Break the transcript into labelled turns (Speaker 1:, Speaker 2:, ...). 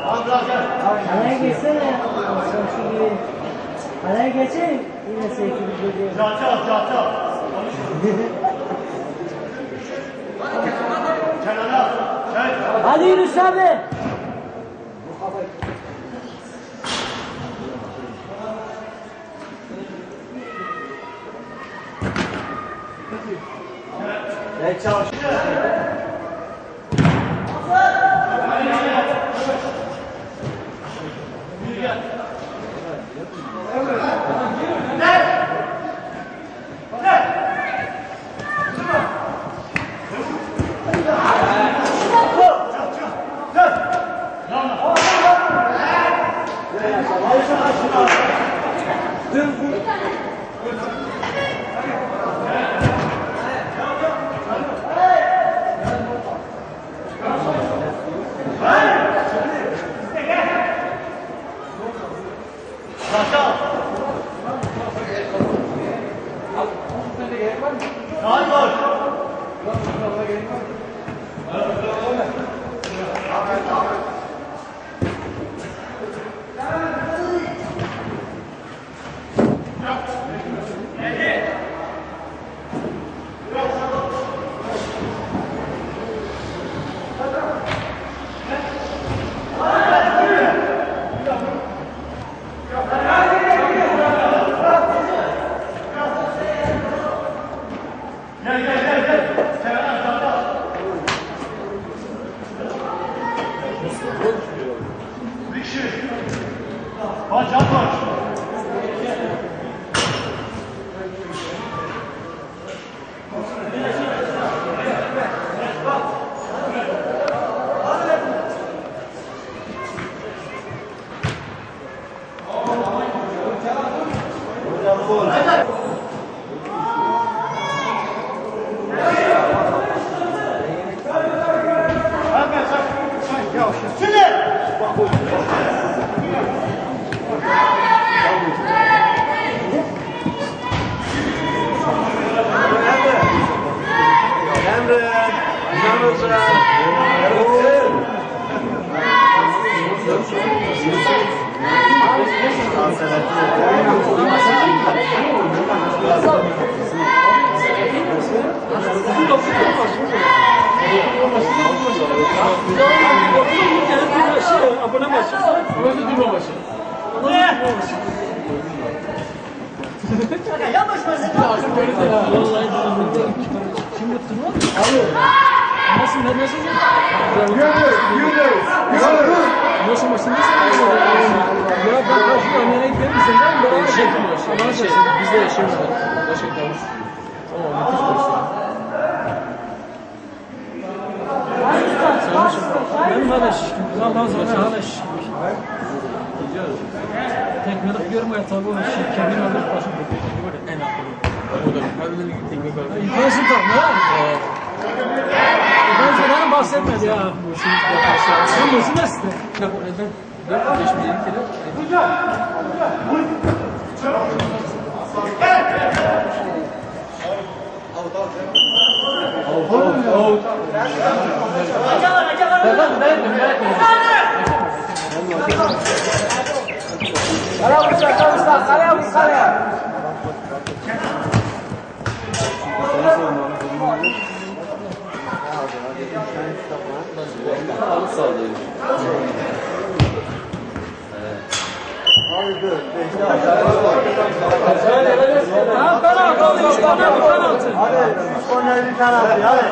Speaker 1: Araya geçsene. Sonuçta gibi. Araya geçeyim. Yine sevgili görüyor. Hadi Yunus abi.
Speaker 2: Ne çalışıyor?
Speaker 3: Bizde yaşayamadık. Gerçekten. Ama müthiş bir benim hala şişkin. Ondan sonra hala şişkin. Tekmede görmeye tabi o şirketin alır başım böyle en akıllı. O da harbiden tekme böyle. İnflasyon tabi ne var? Ben senden bahsetmedi ya. Sen nasıl nesne? Ben 4-5 milyon kere.
Speaker 2: Hadi, 3 korner bir tane atıyor. Hadi.